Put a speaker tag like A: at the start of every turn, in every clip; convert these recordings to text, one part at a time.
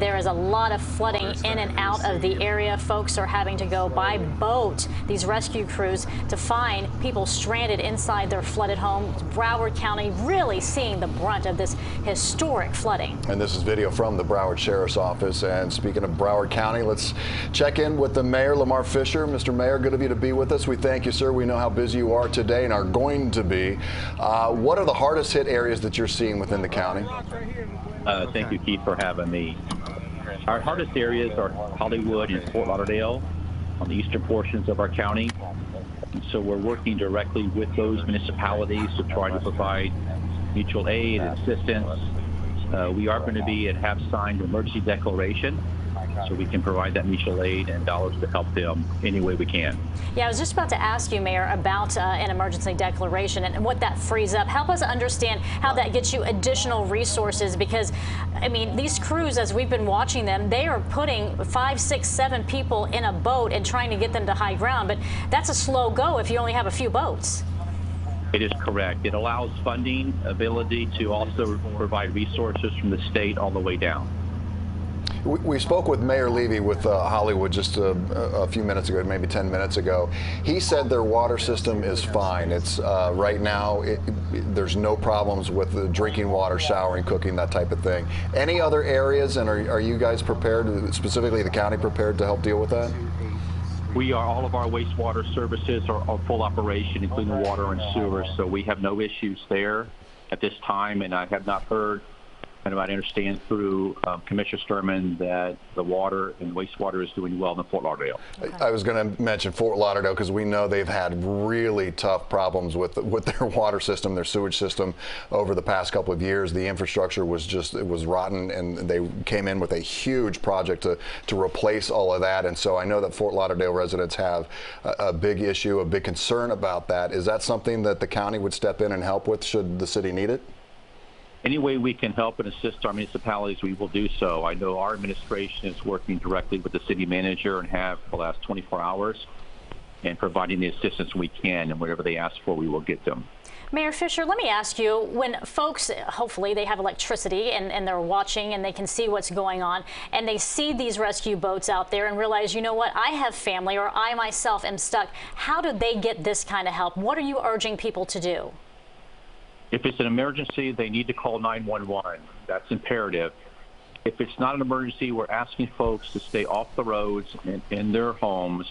A: there is a lot of flooding in and out of the area. Folks are having to go by boat, these rescue crews, to find people stranded inside their flooded homes. Broward County really seeing the brunt of this historic flooding.
B: And this is video from the Broward Sheriff's Office. And speaking of Broward County, let's check in with the Mayor, Lamar Fisher. Mr. Mayor, good of you to be with us. We thank you, sir. We know how busy you are today and are going to be. What are the hardest hit areas that you're seeing within the county?
C: Thank you, Keith, for having me. Our hardest areas are Hollywood and Fort Lauderdale on the eastern portions of our county. And so we're working directly with those municipalities to try to provide mutual aid and assistance. We are going to be and have signed an emergency declaration so we can provide that mutual aid and dollars to help them any way we can.
A: Yeah, I was just about to ask you, Mayor, about an emergency declaration and what that frees up. Help us understand how that gets you additional resources, because, I mean, these crews, as we've been watching them, they are putting 5, 6, 7 people in a boat and trying to get them to high ground. But that's a slow go if you only have a few boats.
C: It is correct. It allows funding ability to also provide resources from the state all the way down.
B: We spoke with Mayor Levy with Hollywood just a few minutes ago, maybe 10 minutes ago. He said their water system is fine. It's right now, there's no problems with the drinking water, showering, cooking, that type of thing. Any other areas, and are you guys prepared, specifically the county, prepared to help deal with that?
C: We are, all of our wastewater services are full operation, including water and sewer, so we have no issues there at this time, and I have not heard, and I understand through Commissioner Sturman that the water and wastewater is doing well in Fort Lauderdale.
B: Okay. I was going to mention Fort Lauderdale because we know they've had really tough problems with their water system, their sewage system over the past couple of years. The infrastructure was it was rotten, and they came in with a huge project to replace all of that. And so I know that Fort Lauderdale residents have a big issue, a big concern about that. Is that something that the county would step in and help with should the city need it?
C: Any way we can help and assist our municipalities, we will do so. I know our administration is working directly with the city manager and have for the last 24 hours and providing the assistance we can, and whatever they ask for, we will get them.
A: Mayor Fisher, let me ask you, when folks, hopefully they have electricity and they're watching and they can see what's going on, and they see these rescue boats out there and realize, you know what, I have family or I myself am stuck, how do they get this kind of help? What are you urging people to do?
C: If it's an emergency, they need to call 911. That's imperative. If it's not an emergency, we're asking folks to stay off the roads and in their homes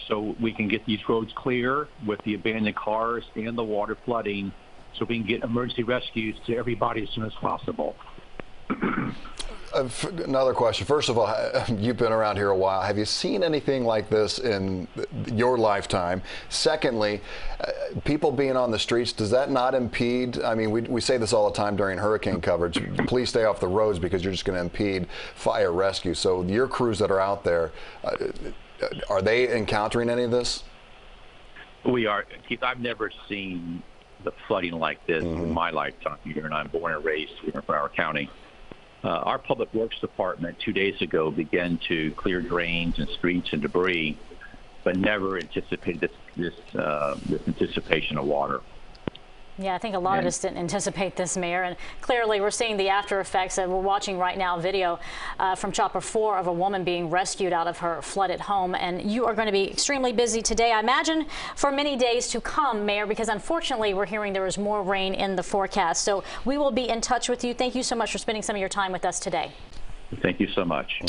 C: so we can get these roads clear with the abandoned cars and the water flooding, so we can get emergency rescues to everybody as soon as possible.
B: Another question. First of all, you've been around here a while. Have you seen anything like this in your lifetime? Secondly, people being on the streets, does that not impede? I mean, we say this all the time during hurricane coverage. Please stay off the roads because you're just going to impede fire rescue. So your crews that are out there, are they encountering any of this? We are.
C: Keith, I've never seen the flooding like this in my lifetime here, and I'm born and raised here in Broward County. Our Public Works Department 2 days ago began to clear drains and streets and debris, but never anticipated this anticipation of water.
A: Yeah, I think a lot of us didn't anticipate this, Mayor, and clearly we're seeing the after effects. And we're watching right now a video from Chopper 4 of a woman being rescued out of her flooded home. And you are going to be extremely busy today, I imagine, for many days to come, Mayor, because unfortunately we're hearing there is more rain in the forecast. So we will be in touch with you. Thank you so much for spending some of your time with us today.
C: Thank you so much.